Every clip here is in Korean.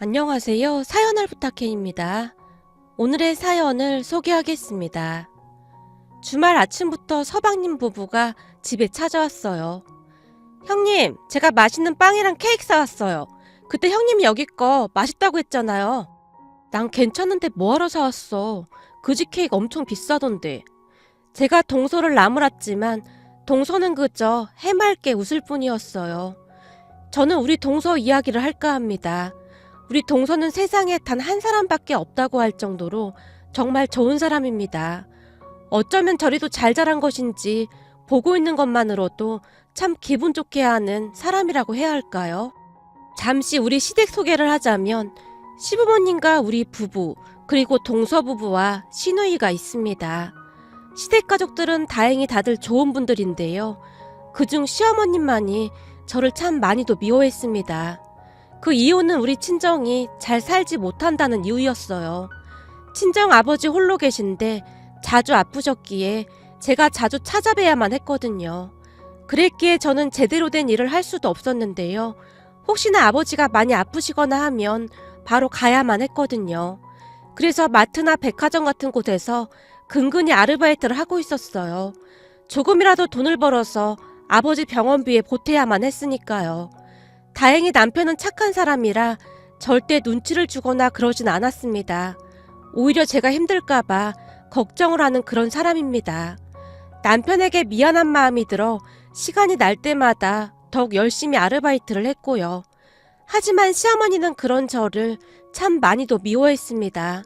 안녕하세요. 사연을 부탁해입니다. 오늘의 사연을 소개하겠습니다. 주말 아침부터 서방님 부부가 집에 찾아왔어요. 형님, 제가 맛있는 빵이랑 케이크 사왔어요. 그때 형님이 여기 거 맛있다고 했잖아요. 난 괜찮은데 뭐하러 사왔어. 그 집 케이크 엄청 비싸던데. 제가 동서를 나무랐지만 동서는 그저 해맑게 웃을 뿐이었어요. 저는 우리 동서 이야기를 할까 합니다. 우리 동서는 세상에 단 한 사람밖에 없다고 할 정도로 정말 좋은 사람입니다. 어쩌면 저리도 잘 자란 것인지 보고 있는 것만으로도 참 기분 좋게 하는 사람이라고 해야 할까요? 잠시 우리 시댁 소개를 하자면 시부모님과 우리 부부 그리고 동서 부부와 시누이가 있습니다. 시댁 가족들은 다행히 다들 좋은 분들인데요. 그중 시어머님만이 저를 참 많이도 미워했습니다. 그 이유는 우리 친정이 잘 살지 못한다는 이유였어요. 친정 아버지 홀로 계신데 자주 아프셨기에 제가 자주 찾아뵈야만 했거든요. 그랬기에 저는 제대로 된 일을 할 수도 없었는데요. 혹시나 아버지가 많이 아프시거나 하면 바로 가야만 했거든요. 그래서 마트나 백화점 같은 곳에서 근근히 아르바이트를 하고 있었어요. 조금이라도 돈을 벌어서 아버지 병원비에 보태야만 했으니까요. 다행히 남편은 착한 사람이라 절대 눈치를 주거나 그러진 않았습니다. 오히려 제가 힘들까봐 걱정을 하는 그런 사람입니다. 남편에게 미안한 마음이 들어 시간이 날 때마다 더욱 열심히 아르바이트를 했고요. 하지만 시어머니는 그런 저를 참 많이도 미워했습니다.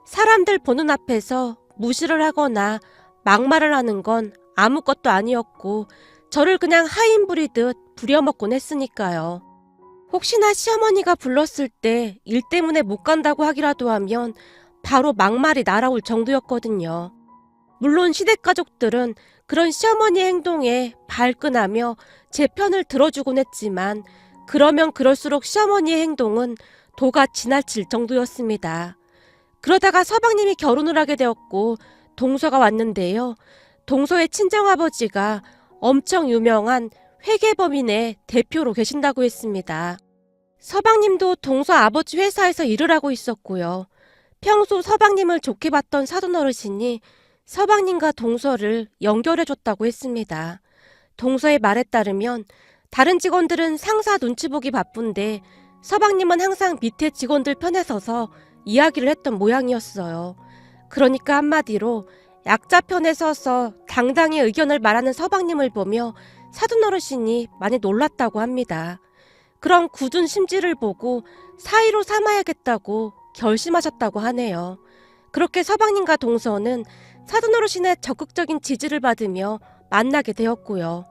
사람들 보는 앞에서 무시를 하거나 막말을 하는 건 아무것도 아니었고 저를 그냥 하인 부리듯 부려먹곤 했으니까요. 혹시나 시어머니가 불렀을 때 일 때문에 못 간다고 하기라도 하면 바로 막말이 날아올 정도였거든요. 물론 시댁 가족들은 그런 시어머니의 행동에 발끈하며 제 편을 들어주곤 했지만 그러면 그럴수록 시어머니의 행동은 도가 지나칠 정도였습니다. 그러다가 서방님이 결혼을 하게 되었고 동서가 왔는데요. 동서의 친정아버지가 엄청 유명한 회계법인의 대표로 계신다고 했습니다. 서방님도 동서 아버지 회사에서 일을 하고 있었고요. 평소 서방님을 좋게 봤던 사돈어르신이 서방님과 동서를 연결해줬다고 했습니다. 동서의 말에 따르면 다른 직원들은 상사 눈치 보기 바쁜데 서방님은 항상 밑에 직원들 편에 서서 이야기를 했던 모양이었어요. 그러니까 한마디로 약자 편에 서서 당당히 의견을 말하는 서방님을 보며 사돈어르신이 많이 놀랐다고 합니다. 그런 굳은 심지를 보고 사이로 삼아야겠다고 결심하셨다고 하네요. 그렇게 서방님과 동서는 사돈어르신의 적극적인 지지를 받으며 만나게 되었고요.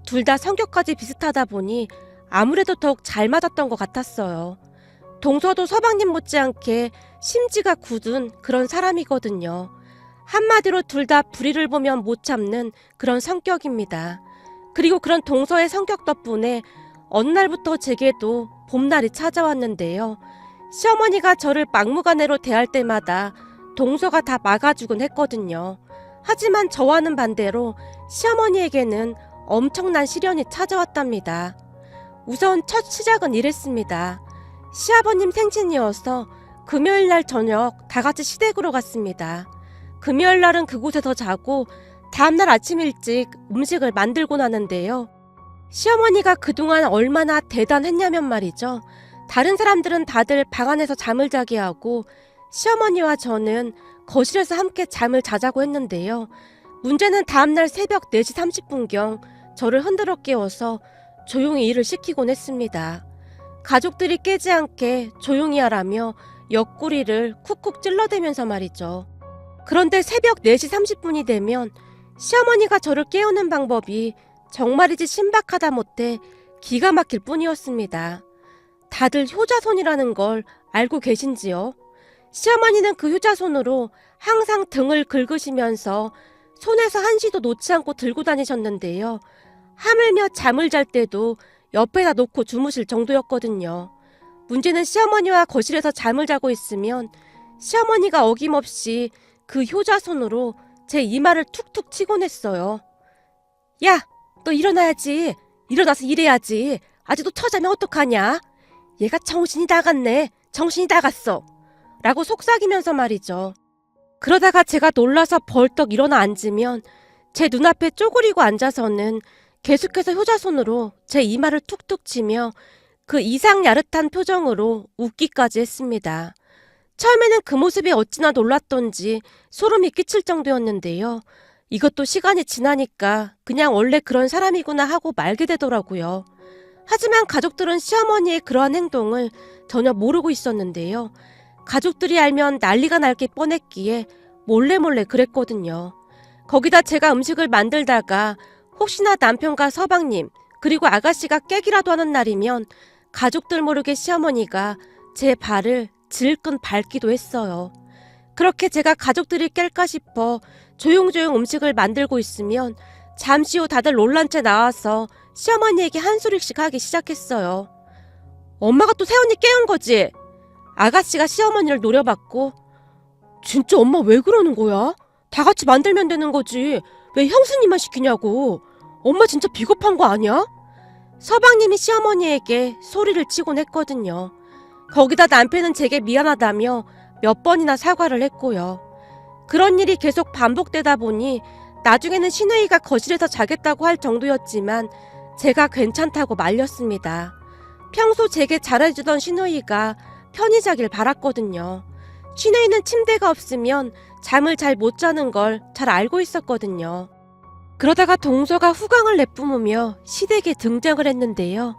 둘 다 성격까지 비슷하다 보니 아무래도 더욱 잘 맞았던 것 같았어요. 동서도 서방님 못지않게 심지가 굳은 그런 사람이거든요. 한마디로 둘 다 불의를 보면 못 참는 그런 성격입니다. 그리고 그런 동서의 성격 덕분에 어느 날부터 제게도 봄날이 찾아왔는데요. 시어머니가 저를 막무가내로 대할 때마다 동서가 다 막아주곤 했거든요. 하지만 저와는 반대로 시어머니에게는 엄청난 시련이 찾아왔답니다. 우선 첫 시작은 이랬습니다. 시아버님 생신이어서 금요일날 저녁 다 같이 시댁으로 갔습니다. 금요일날은 그곳에서 자고 다음날 아침 일찍 음식을 만들고 나는데요. 시어머니가 그동안 얼마나 대단했냐면 말이죠. 다른 사람들은 다들 방 안에서 잠을 자게 하고 시어머니와 저는 거실에서 함께 잠을 자자고 했는데요. 문제는 다음날 새벽 4시 30분경 저를 흔들어 깨워서 조용히 일을 시키곤 했습니다. 가족들이 깨지 않게 조용히 하라며 옆구리를 쿡쿡 찔러대면서 말이죠. 그런데 새벽 4시 30분이 되면 시어머니가 저를 깨우는 방법이 정말이지 신박하다 못해 기가 막힐 뿐이었습니다. 다들 효자손이라는 걸 알고 계신지요? 시어머니는 그 효자손으로 항상 등을 긁으시면서 손에서 한시도 놓지 않고 들고 다니셨는데요. 하물며 잠을 잘 때도 옆에다 놓고 주무실 정도였거든요. 문제는 시어머니와 거실에서 잠을 자고 있으면 시어머니가 어김없이 그 효자손으로 제 이마를 툭툭 치곤 했어요. 야! 너 일어나야지. 일어나서 일해야지. 아직도 처자면 어떡하냐? 얘가 정신이 나갔네. 정신이 나갔어. 라고 속삭이면서 말이죠. 그러다가 제가 놀라서 벌떡 일어나 앉으면 제 눈앞에 쪼그리고 앉아서는 계속해서 효자손으로 제 이마를 툭툭 치며 그 이상 야릇한 표정으로 웃기까지 했습니다. 처음에는 그 모습이 어찌나 놀랐던지 소름이 끼칠 정도였는데요. 이것도 시간이 지나니까 그냥 원래 그런 사람이구나 하고 말게 되더라고요. 하지만 가족들은 시어머니의 그러한 행동을 전혀 모르고 있었는데요. 가족들이 알면 난리가 날 게 뻔했기에 몰래 그랬거든요. 거기다 제가 음식을 만들다가 혹시나 남편과 서방님 그리고 아가씨가 깨기라도 하는 날이면 가족들 모르게 시어머니가 제 발을 질끈 밟기도 했어요. 그렇게 제가 가족들이 깰까 싶어 조용조용 음식을 만들고 있으면 잠시 후 다들 놀란 채 나와서 시어머니에게 한 소리씩 하기 시작했어요. 엄마가 또 새언니 깨운 거지? 아가씨가 시어머니를 노려봤고, 진짜 엄마 왜 그러는 거야? 다 같이 만들면 되는 거지. 왜 형수님만 시키냐고. 엄마 진짜 비겁한 거 아니야? 서방님이 시어머니에게 소리를 치곤 했거든요. 거기다 남편은 제게 미안하다며 몇 번이나 사과를 했고요. 그런 일이 계속 반복되다 보니 나중에는 시누이가 거실에서 자겠다고 할 정도였지만 제가 괜찮다고 말렸습니다. 평소 제게 잘해주던 시누이가 편히 자길 바랐거든요. 시누이는 침대가 없으면 잠을 잘 못 자는 걸 잘 알고 있었거든요. 그러다가 동서가 후광을 내뿜으며 시댁에 등장을 했는데요.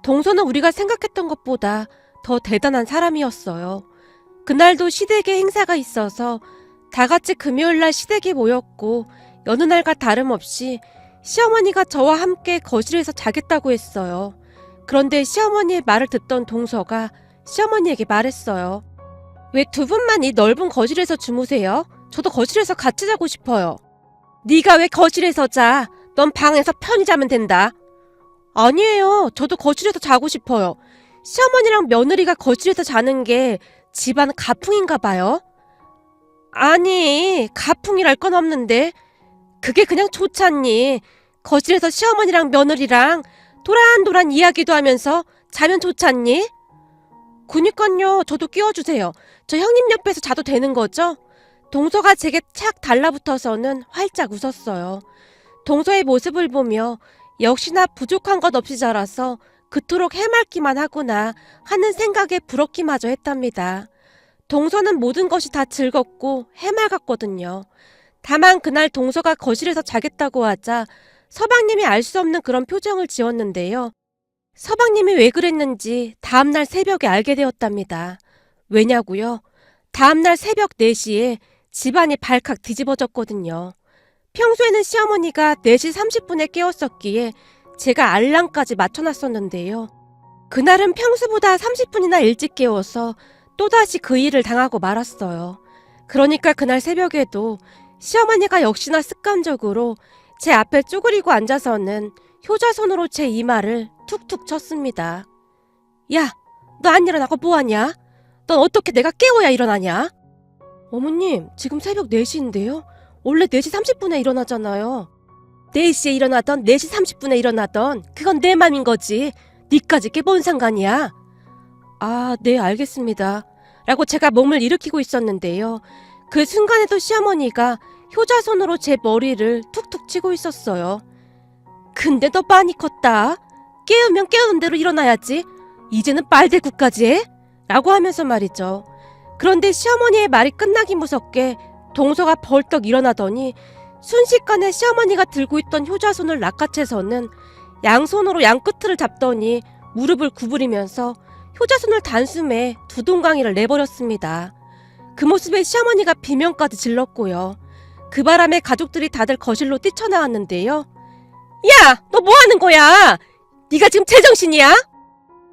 동서는 우리가 생각했던 것보다 더 대단한 사람이었어요. 그날도 시댁에 행사가 있어서 다 같이 금요일날 시댁에 모였고 여느 날과 다름없이 시어머니가 저와 함께 거실에서 자겠다고 했어요. 그런데 시어머니의 말을 듣던 동서가 시어머니에게 말했어요. 왜 두 분만 이 넓은 거실에서 주무세요? 저도 거실에서 같이 자고 싶어요. 네가 왜 거실에서 자? 넌 방에서 편히 자면 된다. 아니에요. 저도 거실에서 자고 싶어요. 시어머니랑 며느리가 거실에서 자는 게 집안 가풍인가 봐요. 아니, 가풍이랄 건 없는데 그게 그냥 좋잖니. 거실에서 시어머니랑 며느리랑 도란도란 이야기도 하면서 자면 좋잖니. 그니깐요. 저도 끼워주세요. 저 형님 옆에서 자도 되는 거죠? 동서가 제게 착 달라붙어서는 활짝 웃었어요. 동서의 모습을 보며 역시나 부족한 것 없이 자라서 그토록 해맑기만 하구나 하는 생각에 부럽기마저 했답니다. 동서는 모든 것이 다 즐겁고 해맑았거든요. 다만 그날 동서가 거실에서 자겠다고 하자 서방님이 알 수 없는 그런 표정을 지었는데요. 서방님이 왜 그랬는지 다음날 새벽에 알게 되었답니다. 왜냐고요? 다음날 새벽 4시에 집안이 발칵 뒤집어졌거든요. 평소에는 시어머니가 4시 30분에 깨웠었기에 제가 알람까지 맞춰놨었는데요. 그날은 평소보다 30분이나 일찍 깨워서 또다시 그 일을 당하고 말았어요. 그러니까 그날 새벽에도 시어머니가 역시나 습관적으로 제 앞에 쪼그리고 앉아서는 효자손으로 제 이마를 툭툭 쳤습니다. 야, 너 안 일어나고 뭐하냐? 넌 어떻게 내가 깨워야 일어나냐? 어머님, 지금 새벽 4시인데요. 원래 4시 30분에 일어나잖아요. 4시에 일어나던 4시 30분에 일어나던 그건 내 맘인 거지. 니까지 게 뭔 상관이야? 아, 네, 알겠습니다. 라고 제가 몸을 일으키고 있었는데요. 그 순간에도 시어머니가 효자손으로 제 머리를 툭툭 치고 있었어요. 근데 너 많이 컸다. 깨우면 깨우는 대로 일어나야지. 이제는 빨대국까지 해? 라고 하면서 말이죠. 그런데 시어머니의 말이 끝나기 무섭게 동서가 벌떡 일어나더니 순식간에 시어머니가 들고 있던 효자손을 낚아채서는 양손으로 양끝을 잡더니 무릎을 구부리면서 효자손을 단숨에 두 동강이를 내버렸습니다. 그 모습에 시어머니가 비명까지 질렀고요. 그 바람에 가족들이 다들 거실로 뛰쳐나왔는데요. 야! 너 뭐하는 거야? 네가 지금 제정신이야?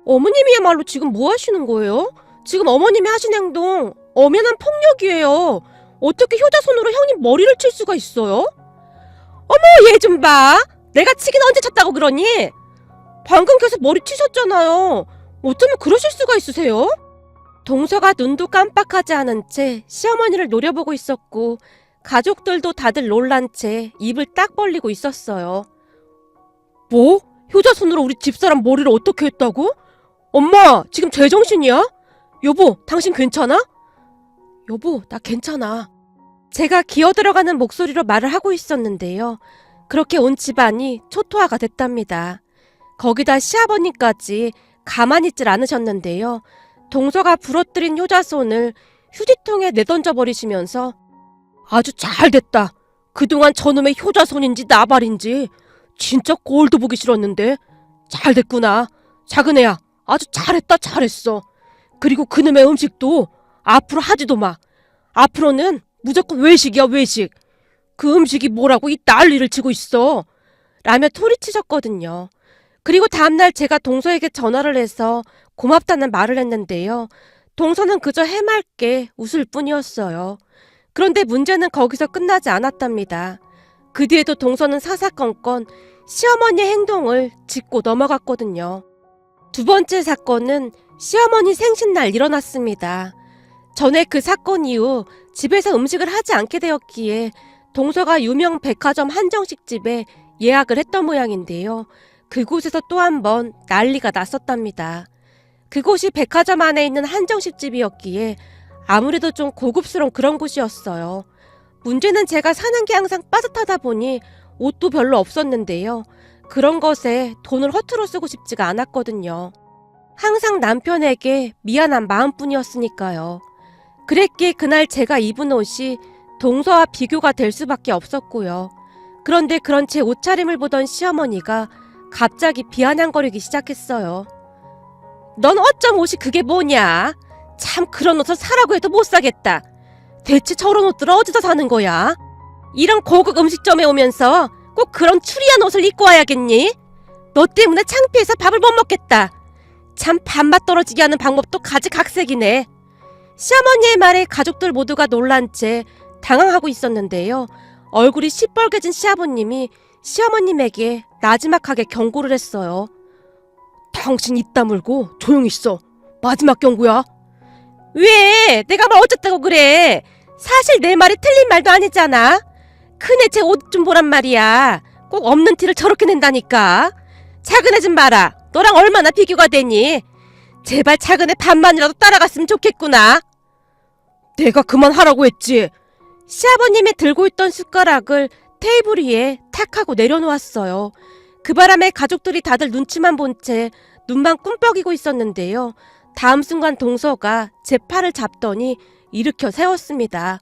어머님이야말로 지금 뭐 하시는 거예요? 지금 어머님이 하신 행동 엄연한 폭력이에요. 어떻게 효자손으로 형님 머리를 칠 수가 있어요? 어머, 얘 좀 봐. 내가 치긴 언제 쳤다고 그러니? 방금 계속 머리 치셨잖아요. 어쩌면 그러실 수가 있으세요? 동서가 눈도 깜빡하지 않은 채 시어머니를 노려보고 있었고 가족들도 다들 놀란 채 입을 딱 벌리고 있었어요. 뭐? 효자손으로 우리 집사람 머리를 어떻게 했다고? 엄마, 지금 제정신이야? 여보, 당신 괜찮아? 여보, 나 괜찮아. 제가 기어들어가는 목소리로 말을 하고 있었는데요. 그렇게 온 집안이 초토화가 됐답니다. 거기다 시아버님까지 가만히 있질 않으셨는데요. 동서가 부러뜨린 효자손을 휴지통에 내던져 버리시면서 아주 잘됐다. 그동안 저놈의 효자손인지 나발인지 진짜 꼴도 보기 싫었는데 잘됐구나. 작은 애야, 아주 잘했다 잘했어. 그리고 그놈의 음식도 앞으로 하지도 마. 앞으로는 무조건 외식이야 외식. 그 음식이 뭐라고 이 난리를 치고 있어. 라며 소리치셨거든요. 그리고 다음날 제가 동서에게 전화를 해서 고맙다는 말을 했는데요. 동서는 그저 해맑게 웃을 뿐이었어요. 그런데 문제는 거기서 끝나지 않았답니다. 그 뒤에도 동서는 사사건건 시어머니의 행동을 짚고 넘어갔거든요. 두 번째 사건은 시어머니 생신날 일어났습니다. 전에 그 사건 이후 집에서 음식을 하지 않게 되었기에 동서가 유명 백화점 한정식집에 예약을 했던 모양인데요. 그곳에서 또 한 번 난리가 났었답니다. 그곳이 백화점 안에 있는 한정식집이었기에 아무래도 좀 고급스러운 그런 곳이었어요. 문제는 제가 사는 게 항상 빠듯하다 보니 옷도 별로 없었는데요. 그런 것에 돈을 허투루 쓰고 싶지가 않았거든요. 항상 남편에게 미안한 마음뿐이었으니까요. 그랬기에 그날 제가 입은 옷이 동서와 비교가 될 수밖에 없었고요. 그런데 그런 제 옷차림을 보던 시어머니가 갑자기 비아냥거리기 시작했어요. 넌 어쩜 옷이 그게 뭐냐? 참 그런 옷을 사라고 해도 못 사겠다. 대체 저런 옷들은 어디서 사는 거야? 이런 고급 음식점에 오면서 꼭 그런 추리한 옷을 입고 와야겠니? 너 때문에 창피해서 밥을 못 먹겠다. 참 밥맛 떨어지게 하는 방법도 가지각색이네. 시어머니의 말에 가족들 모두가 놀란 채 당황하고 있었는데요. 얼굴이 시뻘개진 시아버님이 시어머님에게 나지막하게 경고를 했어요. 당신 입 다물고 조용히 있어. 마지막 경고야. 왜? 내가 뭘 어쨌다고 그래. 사실 내 말이 틀린 말도 아니잖아. 큰애 제 옷 좀 보란 말이야. 꼭 없는 티를 저렇게 낸다니까. 작은애 좀 봐라. 너랑 얼마나 비교가 되니? 제발 작은애 반만이라도 따라갔으면 좋겠구나. 내가 그만하라고 했지. 시아버님이 들고 있던 숟가락을 테이블 위에 탁 하고 내려놓았어요. 그 바람에 가족들이 다들 눈치만 본 채 눈만 꿈뻑이고 있었는데요. 다음 순간 동서가 제 팔을 잡더니 일으켜 세웠습니다.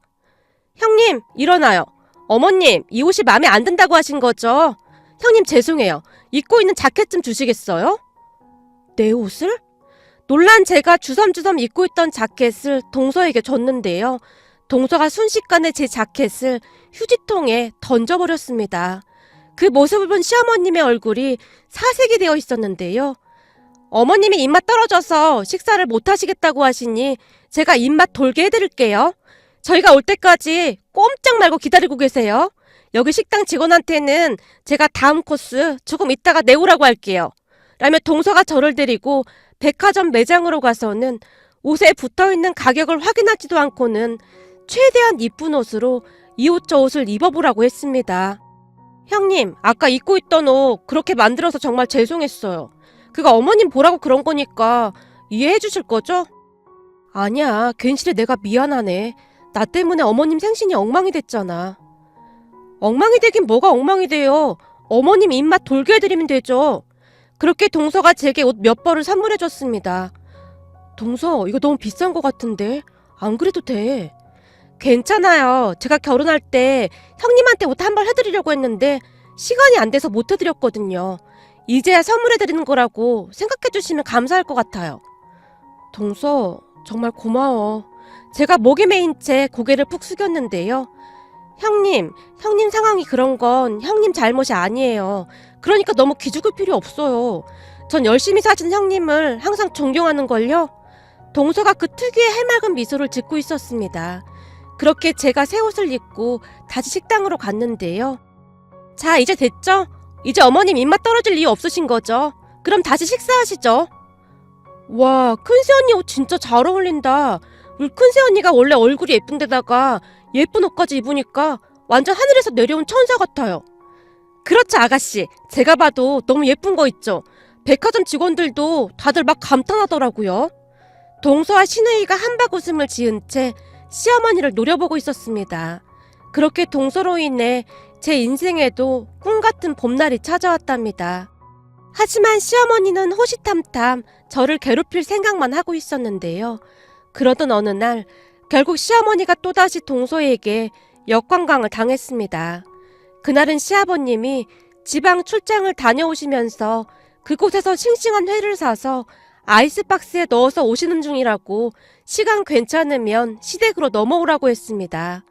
형님, 일어나요. 어머님, 이 옷이 마음에 안 든다고 하신 거죠? 형님 죄송해요. 입고 있는 자켓 좀 주시겠어요? 내 옷을? 놀란 제가 주섬주섬 입고 있던 자켓을 동서에게 줬는데요. 동서가 순식간에 제 자켓을 휴지통에 던져버렸습니다. 그 모습을 본 시어머님의 얼굴이 사색이 되어 있었는데요. 어머님이 입맛 떨어져서 식사를 못 하시겠다고 하시니 제가 입맛 돌게 해드릴게요. 저희가 올 때까지 꼼짝 말고 기다리고 계세요. 여기 식당 직원한테는 제가 다음 코스 조금 이따가 내오라고 할게요. 라며 동서가 저를 데리고 백화점 매장으로 가서는 옷에 붙어있는 가격을 확인하지도 않고는 최대한 이쁜 옷으로 이 옷 저 옷을 입어보라고 했습니다. 형님, 아까 입고 있던 옷 그렇게 만들어서 정말 죄송했어요. 그거 어머님 보라고 그런 거니까 이해해 주실 거죠? 아니야, 괜시리 내가 미안하네. 나 때문에 어머님 생신이 엉망이 됐잖아. 엉망이 되긴 뭐가 엉망이 돼요. 어머님 입맛 돌게 해드리면 되죠. 그렇게 동서가 제게 옷 몇 벌을 선물해 줬습니다. 동서, 이거 너무 비싼 거 같은데 안 그래도 돼. 괜찮아요. 제가 결혼할 때 형님한테 옷 한 벌 해드리려고 했는데 시간이 안 돼서 못 해드렸거든요. 이제야 선물해드리는 거라고 생각해주시면 감사할 것 같아요. 동서, 정말 고마워. 제가 목에 메인 채 고개를 푹 숙였는데요. 형님 상황이 그런 건 형님 잘못이 아니에요. 그러니까 너무 기죽을 필요 없어요. 전 열심히 사신 형님을 항상 존경하는걸요. 동서가 그 특유의 해맑은 미소를 짓고 있었습니다. 그렇게 제가 새 옷을 입고 다시 식당으로 갔는데요. 자, 이제 됐죠? 이제 어머님 입맛 떨어질 이유 없으신 거죠? 그럼 다시 식사하시죠. 와, 큰새 언니 옷 진짜 잘 어울린다. 우리 큰새 언니가 원래 얼굴이 예쁜데다가 예쁜 옷까지 입으니까 완전 하늘에서 내려온 천사 같아요. 그렇죠, 아가씨. 제가 봐도 너무 예쁜 거 있죠? 백화점 직원들도 다들 막 감탄하더라고요. 동서와 신우이가 한박 웃음을 지은 채 시어머니를 노려보고 있었습니다. 그렇게 동서로 인해 제 인생에도 꿈같은 봄날이 찾아왔답니다. 하지만 시어머니는 호시탐탐 저를 괴롭힐 생각만 하고 있었는데요. 그러던 어느 날 결국 시어머니가 또다시 동서에게 역관광을 당했습니다. 그날은 시아버님이 지방 출장을 다녀오시면서 그곳에서 싱싱한 회를 사서 아이스박스에 넣어서 오시는 중이라고 시간 괜찮으면 시댁으로 넘어오라고 했습니다.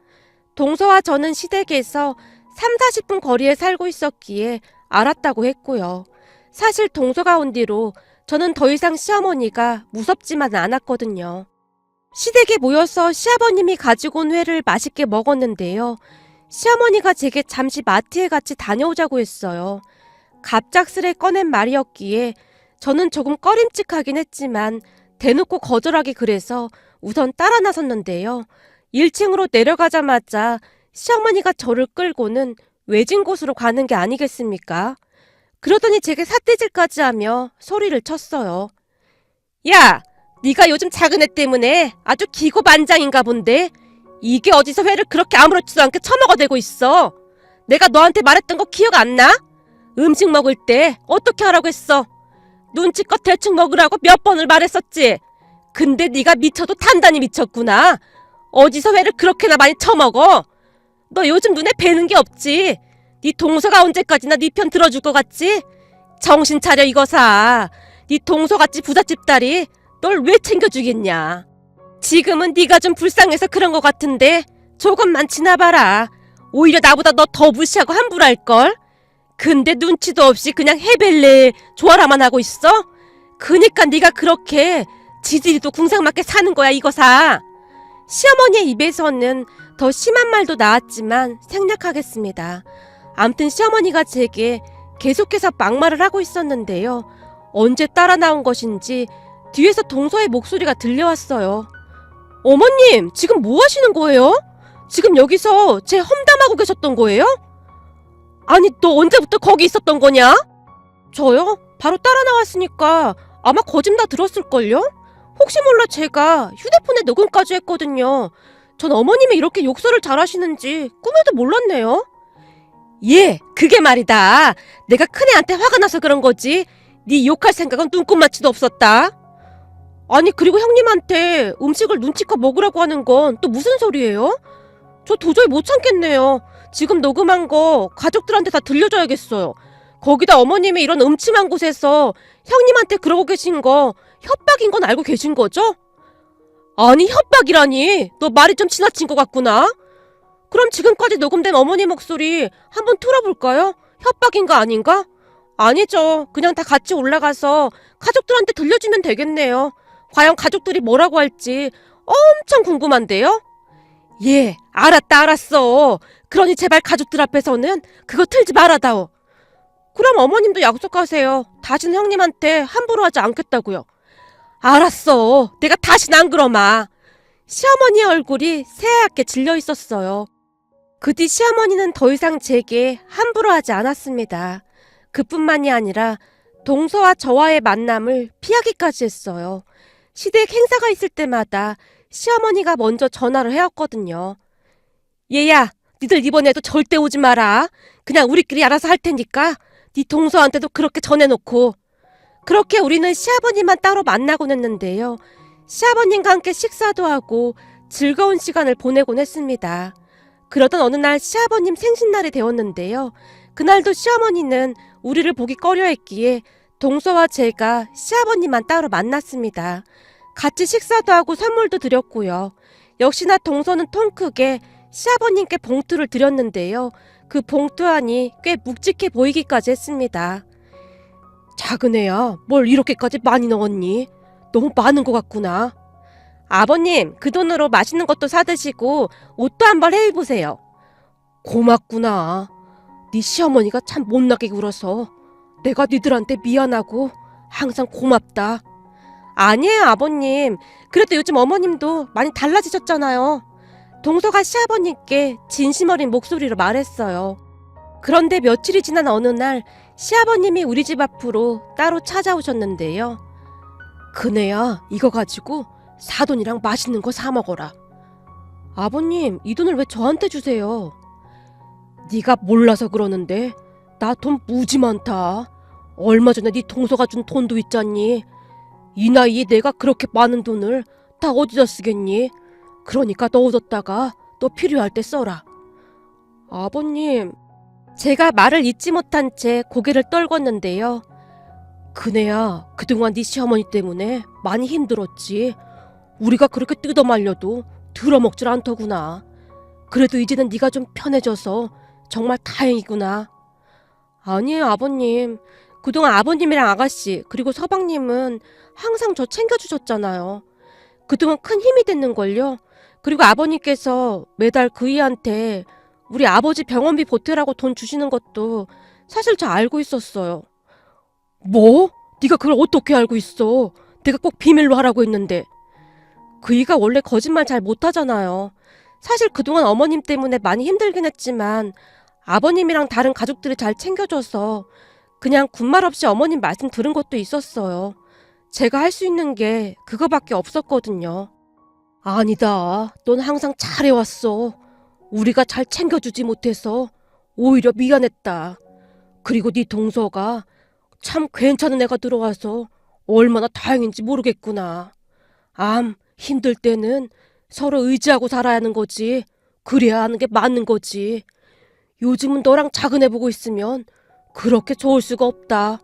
동서와 저는 시댁에서 3-40분 거리에 살고 있었기에 알았다고 했고요. 사실 동서가 온 뒤로 저는 더 이상 시어머니가 무섭지만은 않았거든요. 시댁에 모여서 시아버님이 가지고 온 회를 맛있게 먹었는데요. 시어머니가 제게 잠시 마트에 같이 다녀오자고 했어요. 갑작스레 꺼낸 말이었기에 저는 조금 꺼림칙하긴 했지만 대놓고 거절하기 그래서 우선 따라 나섰는데요. 1층으로 내려가자마자 시어머니가 저를 끌고는 외진 곳으로 가는 게 아니겠습니까? 그러더니 제게 삿대질까지 하며 소리를 쳤어요. 야! 네가 요즘 작은 애 때문에 아주 기고만장인가 본데 이게 어디서 회를 그렇게 아무렇지도 않게 처먹어대고 있어. 내가 너한테 말했던 거 기억 안 나? 음식 먹을 때 어떻게 하라고 했어? 눈치껏 대충 먹으라고 몇 번을 말했었지. 근데 네가 미쳐도 단단히 미쳤구나. 어디서 회를 그렇게나 많이 처먹어? 너 요즘 눈에 뵈는 게 없지. 네 동서가 언제까지나 네 편 들어줄 것 같지? 정신 차려 이거사. 네 동서같이 부잣집 딸이 널 왜 챙겨주겠냐. 지금은 네가 좀 불쌍해서 그런 것 같은데 조금만 지나봐라. 오히려 나보다 너 더 무시하고 함부로 할걸? 근데 눈치도 없이 그냥 해벨레 조아라만 하고 있어? 그니까 네가 그렇게 지들이도 궁상맞게 사는 거야 이거사. 시어머니의 입에서는 더 심한 말도 나왔지만 생략하겠습니다. 암튼 시어머니가 제게 계속해서 막말을 하고 있었는데요. 언제 따라 나온 것인지 뒤에서 동서의 목소리가 들려왔어요. 어머님, 지금 뭐 하시는 거예요? 지금 여기서 제 험담하고 계셨던 거예요? 아니, 너 언제부터 거기 있었던 거냐? 저요? 바로 따라 나왔으니까 아마 거짓 다 들었을걸요? 혹시 몰라 제가 휴대폰에 녹음까지 했거든요. 전 어머님이 이렇게 욕설을 잘하시는지 꿈에도 몰랐네요. 예, 그게 말이다. 내가 큰애한테 화가 나서 그런 거지. 네 욕할 생각은 눈꼽만치도 없었다. 아니, 그리고 형님한테 음식을 눈치껏 먹으라고 하는 건 또 무슨 소리예요? 저 도저히 못 참겠네요. 지금 녹음한 거 가족들한테 다 들려줘야겠어요. 거기다 어머님이 이런 음침한 곳에서 형님한테 그러고 계신 거 협박인 건 알고 계신 거죠? 아니, 협박이라니. 너 말이 좀 지나친 것 같구나. 그럼 지금까지 녹음된 어머니 목소리 한번 틀어볼까요? 협박인가 아닌가? 아니죠. 그냥 다 같이 올라가서 가족들한테 들려주면 되겠네요. 과연 가족들이 뭐라고 할지 엄청 궁금한데요? 예, 알았어. 그러니 제발 가족들 앞에서는 그거 틀지 말아다오. 그럼 어머님도 약속하세요. 다시는 형님한테 함부로 하지 않겠다고요. 알았어. 내가 다시는 안 그러마. 시어머니의 얼굴이 새하얗게 질려 있었어요. 그 뒤 시어머니는 더 이상 제게 함부로 하지 않았습니다. 그뿐만이 아니라 동서와 저와의 만남을 피하기까지 했어요. 시댁 행사가 있을 때마다 시어머니가 먼저 전화를 해왔거든요. 얘야, 니들 이번에도 절대 오지 마라. 그냥 우리끼리 알아서 할 테니까 네 동서한테도 그렇게 전해놓고. 그렇게 우리는 시아버님만 따로 만나곤 했는데요. 시아버님과 함께 식사도 하고 즐거운 시간을 보내곤 했습니다. 그러던 어느 날 시아버님 생신날이 되었는데요. 그날도 시어머니는 우리를 보기 꺼려했기에 동서와 제가 시아버님만 따로 만났습니다. 같이 식사도 하고 선물도 드렸고요. 역시나 동서는 통 크게 시아버님께 봉투를 드렸는데요. 그 봉투 안이 꽤 묵직해 보이기까지 했습니다. 작은 애야, 뭘 이렇게까지 많이 넣었니? 너무 많은 것 같구나. 아버님, 그 돈으로 맛있는 것도 사드시고 옷도 한번 해입으세요. 고맙구나. 네 시어머니가 참 못나게 굴어서 내가 니들한테 미안하고 항상 고맙다. 아니에요, 아버님. 그래도 요즘 어머님도 많이 달라지셨잖아요. 동서가 시아버님께 진심 어린 목소리로 말했어요. 그런데 며칠이 지난 어느 날 시아버님이 우리 집 앞으로 따로 찾아오셨는데요. 그네야, 이거 가지고 사돈이랑 맛있는 거 사 먹어라. 아버님, 이 돈을 왜 저한테 주세요? 네가 몰라서 그러는데 나 돈 무지 많다. 얼마 전에 네 동서가 준 돈도 있잖니. 이 나이에 내가 그렇게 많은 돈을 다 어디다 쓰겠니? 그러니까 넣어뒀다가 너 필요할 때 써라. 아버님, 제가 말을 잇지 못한 채 고개를 떨궜는데요. 그네야, 그동안 네 시어머니 때문에 많이 힘들었지. 우리가 그렇게 뜯어말려도 들어먹질 않더구나. 그래도 이제는 네가 좀 편해져서 정말 다행이구나. 아니에요, 아버님. 그동안 아버님이랑 아가씨 그리고 서방님은 항상 저 챙겨주셨잖아요. 그동안 큰 힘이 됐는걸요. 그리고 아버님께서 매달 그이한테 우리 아버지 병원비 보태라고 돈 주시는 것도 사실 저 알고 있었어요. 뭐? 네가 그걸 어떻게 알고 있어? 내가 꼭 비밀로 하라고 했는데. 그이가 원래 거짓말 잘 못하잖아요. 사실 그동안 어머님 때문에 많이 힘들긴 했지만 아버님이랑 다른 가족들이 잘 챙겨줘서 그냥 군말 없이 어머님 말씀 들은 것도 있었어요. 제가 할 수 있는 게 그거밖에 없었거든요. 아니다. 넌 항상 잘해왔어. 우리가 잘 챙겨주지 못해서 오히려 미안했다. 그리고 네 동서가 참 괜찮은 애가 들어와서 얼마나 다행인지 모르겠구나. 힘들 때는 서로 의지하고 살아야 하는 거지. 그래야 하는 게 맞는 거지. 요즘은 너랑 작은 애 보고 있으면 그렇게 좋을 수가 없다.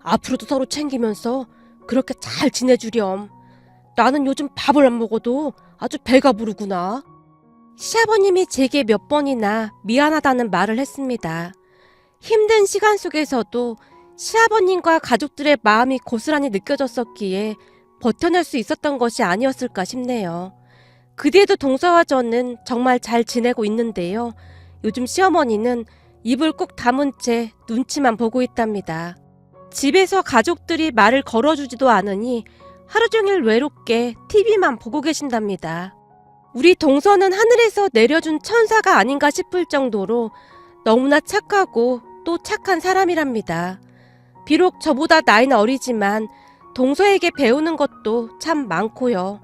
앞으로도 서로 챙기면서 그렇게 잘 지내주렴. 나는 요즘 밥을 안 먹어도 아주 배가 부르구나. 시아버님이 제게 몇 번이나 미안하다는 말을 했습니다. 힘든 시간 속에서도 시아버님과 가족들의 마음이 고스란히 느껴졌었기에 버텨낼 수 있었던 것이 아니었을까 싶네요. 그 뒤에도 동서와 저는 정말 잘 지내고 있는데요. 요즘 시어머니는 입을 꾹 다문 채 눈치만 보고 있답니다. 집에서 가족들이 말을 걸어주지도 않으니 하루 종일 외롭게 TV만 보고 계신답니다. 우리 동서는 하늘에서 내려준 천사가 아닌가 싶을 정도로 너무나 착하고 또 착한 사람이랍니다. 비록 저보다 나이는 어리지만 동서에게 배우는 것도 참 많고요.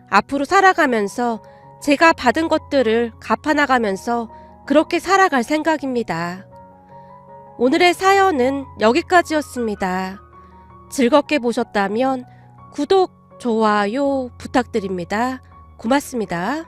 앞으로 살아가면서 제가 받은 것들을 갚아나가면서 그렇게 살아갈 생각입니다. 오늘의 사연은 여기까지였습니다. 즐겁게 보셨다면 구독, 좋아요 부탁드립니다. 고맙습니다.